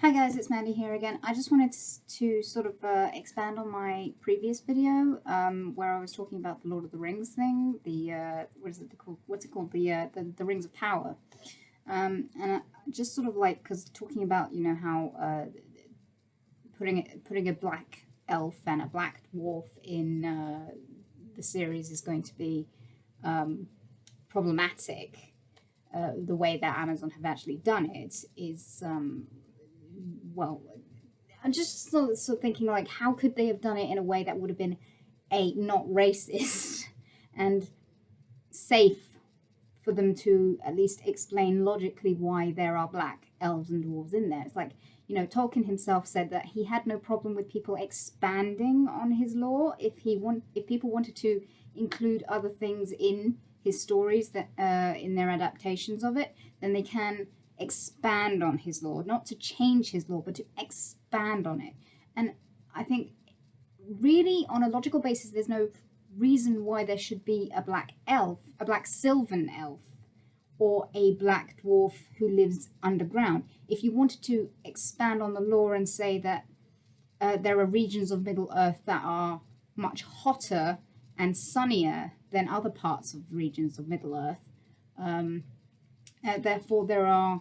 Hi guys, it's Mandy here again. I just wanted to sort of expand on my previous video where I was talking about the Lord of the Rings thing. What is it called? What's it called? The Rings of Power. Just sort of like because talking about how putting a black elf and a black dwarf in the series is going to be problematic. The way that Amazon have actually done it is well, I'm just sort of thinking like, how could they have done it in a way that would have been not racist and safe for them to at least explain logically why there are black elves and dwarves in there. It's like, Tolkien himself said that he had no problem with people expanding on his lore if people wanted to include other things in his stories that in their adaptations of it, then they can expand on his lore, not to change his lore, but to expand on it. And I think really on a logical basis, there's no reason why there should be a black elf, a black sylvan elf, or a black dwarf who lives underground. If you wanted to expand on the lore and say that there are regions of Middle Earth that are much hotter and sunnier than other parts of regions of Middle Earth, therefore there are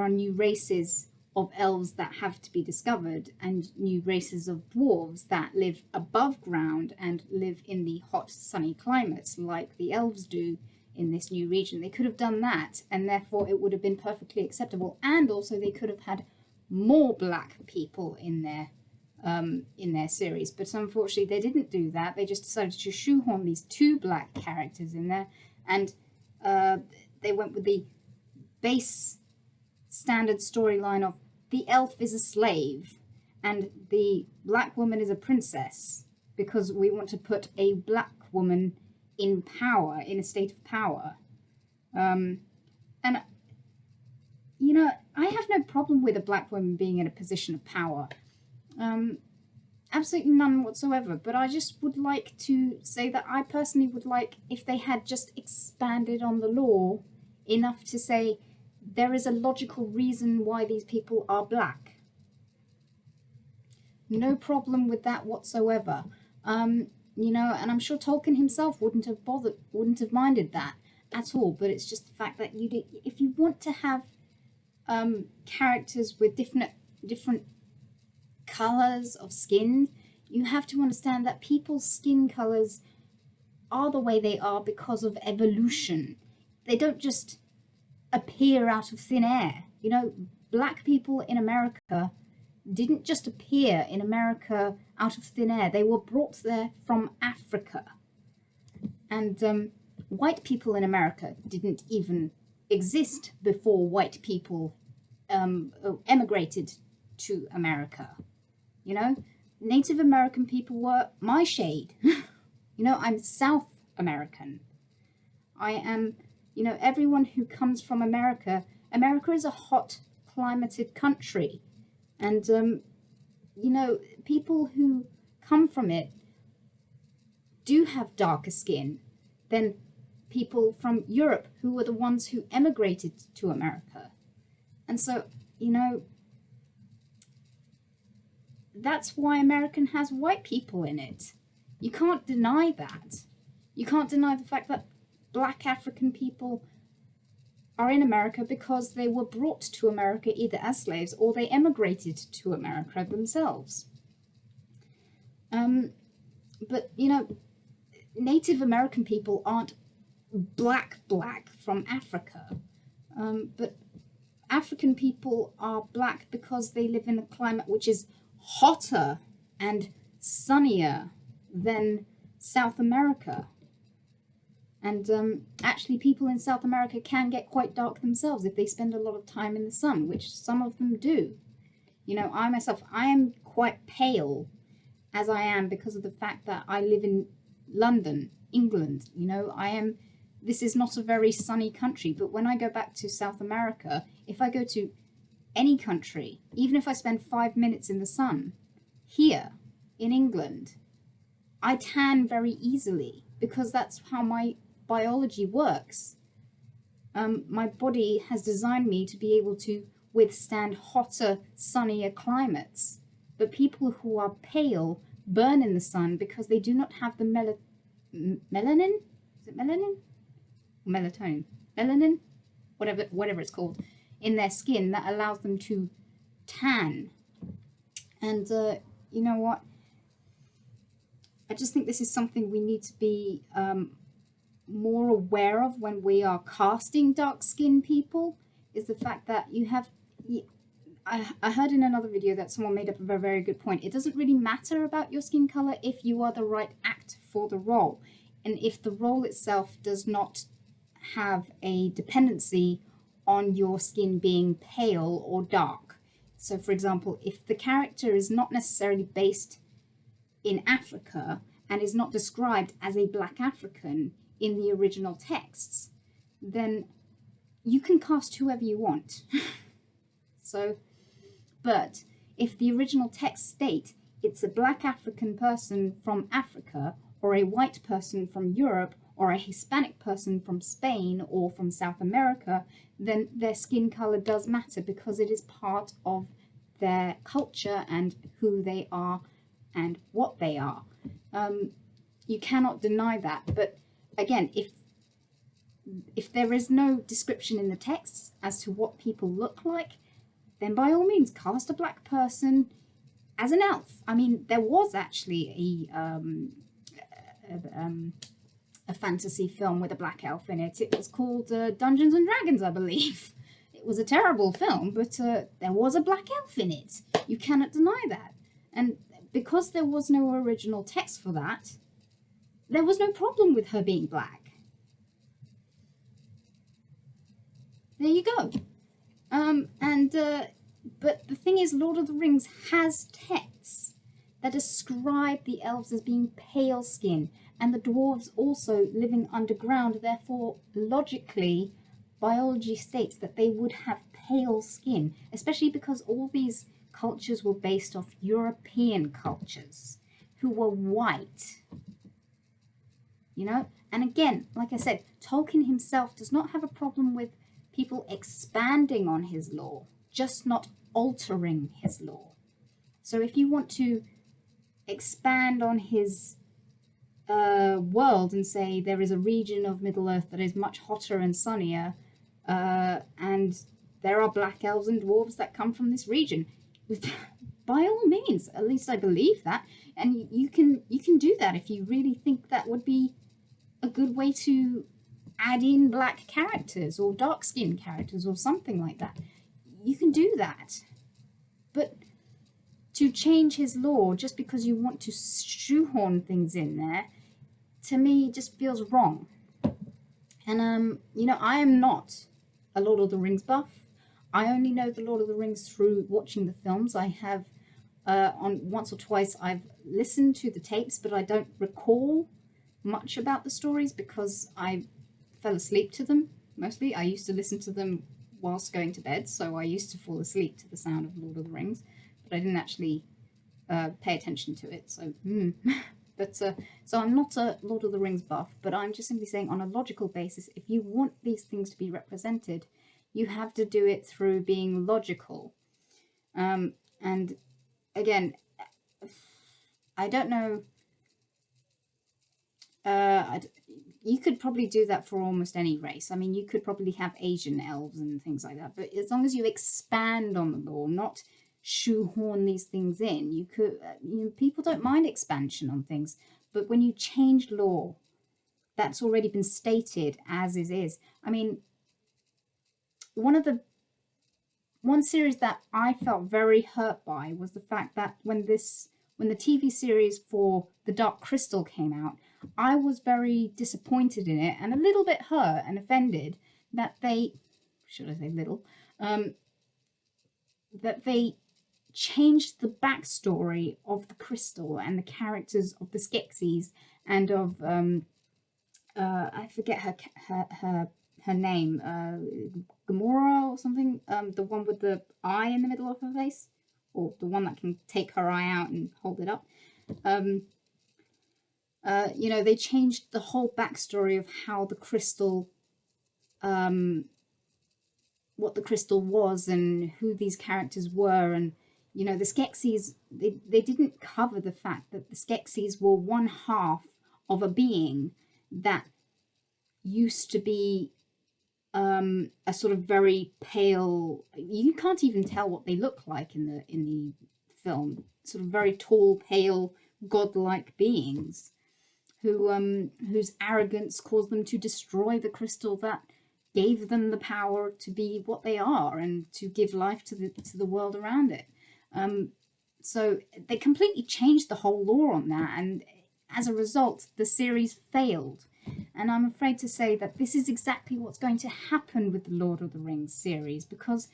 new races of elves that have to be discovered, and new races of dwarves that live above ground and live in the hot, sunny climates like the elves do in this new region. They could have done that, and therefore it would have been perfectly acceptable. And also they could have had more black people in their series, but unfortunately they didn't do that. They just decided to shoehorn these two black characters in there, and they went with the base standard storyline of the elf is a slave and the black woman is a princess, because we want to put a black woman in power, in a state of power. And I have no problem with a black woman being in a position of power. Absolutely none whatsoever. But I just would like to say that I personally would like if they had just expanded on the law enough to say there is a logical reason why these people are black. No problem with that whatsoever. And I'm sure Tolkien himself wouldn't have minded that at all. But it's just the fact that if you want to have characters with different colors of skin, you have to understand that people's skin colors are the way they are because of evolution. They don't just appear out of thin air. Black people in America didn't just appear in America out of thin air. They were brought there from Africa. And white people in America didn't even exist before white people emigrated to America. Native American people were my shade. I'm South American. I am, everyone who comes from America is a hot climated country. And, people who come from it do have darker skin than people from Europe who were the ones who emigrated to America. And so, that's why American has white people in it. You can't deny that. You can't deny the fact that black African people are in America because they were brought to America either as slaves or they emigrated to America themselves. But, Native American people aren't black from Africa. But African people are black because they live in a climate which is hotter and sunnier than South America. And actually people in South America can get quite dark themselves if they spend a lot of time in the sun, which some of them do. I myself, I am quite pale as I am because of the fact that I live in London, England. This is not a very sunny country, but when I go back to South America, if I go to any country, even if I spend 5 minutes in the sun, here in England, I tan very easily because that's how my biology works. My body has designed me to be able to withstand hotter, sunnier climates. But people who are pale burn in the sun because they do not have the melanin? Is it melanin? Melatonin? Melanin? Whatever it's called, in their skin that allows them to tan. And you know what? I just think this is something we need to be more aware of when we are casting dark-skinned people, is the fact that you have... I heard in another video that someone made up a very, very good point. It doesn't really matter about your skin color if you are the right actor for the role, and if the role itself does not have a dependency on your skin being pale or dark. So, for example, if the character is not necessarily based in Africa and is not described as a black African in the original texts, then you can cast whoever you want. So, but if the original text state it's a black African person from Africa, or a white person from Europe, or a Hispanic person from Spain or from South America, then their skin color does matter because it is part of their culture and who they are and what they are. You cannot deny that. But again, if there is no description in the texts as to what people look like, then by all means cast a black person as an elf. I mean, there was actually a fantasy film with a black elf in it. It was called Dungeons and Dragons, I believe. It was a terrible film, but there was a black elf in it. You cannot deny that. And because there was no original text for that, there was no problem with her being black. There you go. But the thing is, Lord of the Rings has texts that describe the elves as being pale skin, and the dwarves also living underground. Therefore, logically, biology states that they would have pale skin, especially because all these cultures were based off European cultures who were white. You know? And again, like I said, Tolkien himself does not have a problem with people expanding on his lore, just not altering his lore. So if you want to expand on his world and say there is a region of Middle-earth that is much hotter and sunnier, and there are black elves and dwarves that come from this region, by all means, at least I believe that, and you can do that if you really think that would be a good way to add in black characters or dark-skinned characters or something like that. You can do that. But to change his lore just because you want to shoehorn things in there, to me, just feels wrong. And, you know, I am not a Lord of the Rings buff. I only know the Lord of the Rings through watching the films. I have, on once or twice, I've listened to the tapes, but I don't recall much about the stories because I fell asleep to them, mostly. I used to listen to them whilst going to bed, so I used to fall asleep to the sound of Lord of the Rings, but I didn't actually pay attention to it, so But so I'm not a Lord of the Rings buff, but I'm just simply saying on a logical basis, if you want these things to be represented, you have to do it through being logical. And again, I don't know, you could probably do that for almost any race. I mean, you could probably have Asian elves and things like that, but as long as you expand on the lore, not shoehorn these things in, you could, people don't mind expansion on things, but when you change lore that's already been stated as is. I mean, one series that I felt very hurt by was the fact that when the TV series for The Dark Crystal came out, I was very disappointed in it and a little bit hurt and offended that they, should I say little, that they changed the backstory of the crystal and the characters of the Skeksis and of I forget her name, Gamora or something, the one with the eye in the middle of her face, or the one that can take her eye out and hold it up. They changed the whole backstory of how the crystal what the crystal was and who these characters were. And you know, the Skeksis, they didn't cover the fact that the Skeksis were one half of a being that used to be a sort of very pale, you can't even tell what they look like in the film, sort of very tall, pale, godlike beings who whose arrogance caused them to destroy the crystal that gave them the power to be what they are and to give life to the world around it. So they completely changed the whole lore on that, and as a result, the series failed. And I'm afraid to say that this is exactly what's going to happen with the Lord of the Rings series, because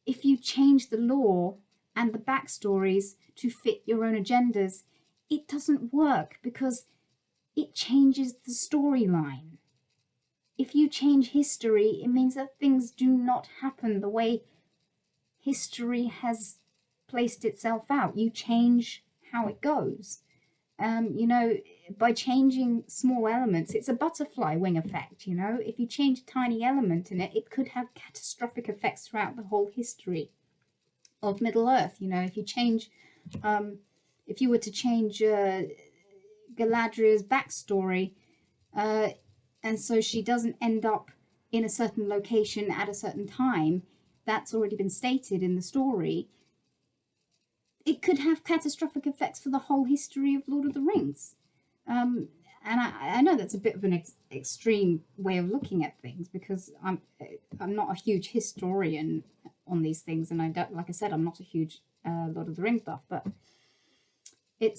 if you change the lore and the backstories to fit your own agendas, it doesn't work because it changes the storyline. If you change history, it means that things do not happen the way history has placed itself out. You change how it goes. You know, by changing small elements, it's a butterfly wing effect, you know. If you change a tiny element in it, it could have catastrophic effects throughout the whole history of Middle Earth. You know, if you change, if you were to change Galadriel's backstory, and so she doesn't end up in a certain location at a certain time, that's already been stated in the story, it could have catastrophic effects for the whole history of Lord of the Rings. And I know that's a bit of an extreme way of looking at things, because I'm not a huge historian on these things, and I don't, like I said, I'm not a huge Lord of the Rings buff, but it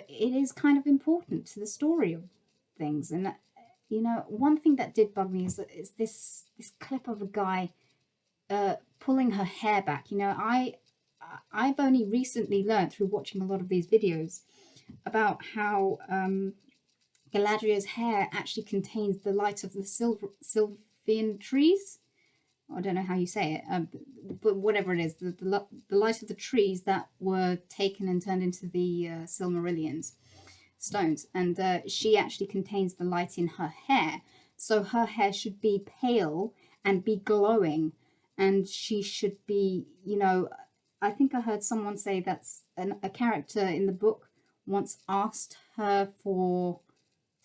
is kind of important to the story of things. And you know, one thing that did bug me is this clip of a guy pulling her hair back. You know, I've only recently learned through watching a lot of these videos about how Galadriel's hair actually contains the light of the Sylvian trees. I don't know how you say it, but whatever it is, the light of the trees that were taken and turned into the Silmarillion's stones. And she actually contains the light in her hair. So her hair should be pale and be glowing. And she should be, you know, I think I heard someone say that's a character in the book once asked her for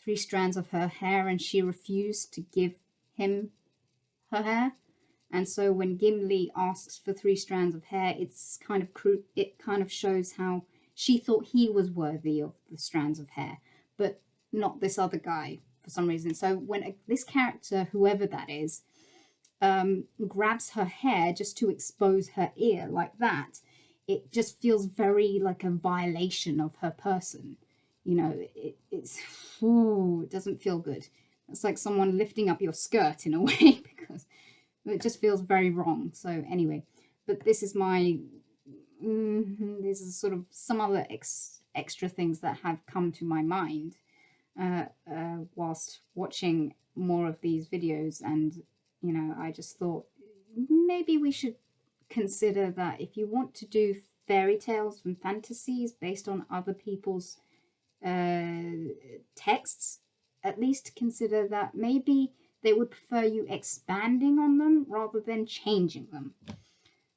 3 strands of her hair, and she refused to give him her hair. And so when Gimli asks for 3 strands of hair, it's kind of it kind of shows how she thought he was worthy of the strands of hair, but not this other guy for some reason. So when this character, whoever that is, grabs her hair just to expose her ear like that, it just feels very like a violation of her person. You know, it doesn't feel good. It's like someone lifting up your skirt in a way, because it just feels very wrong. So anyway, but this is my this is sort of some other extra things that have come to my mind whilst watching more of these videos. And you know, I just thought maybe we should consider that if you want to do fairy tales and fantasies based on other people's texts, at least consider that maybe they would prefer you expanding on them rather than changing them.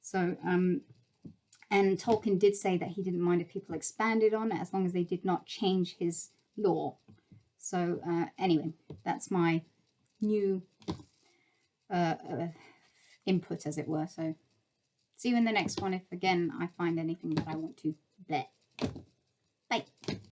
So, and Tolkien did say that he didn't mind if people expanded on it as long as they did not change his lore. So anyway, that's my new input, as it were. So see you in the next one if again I find anything that I want to bet.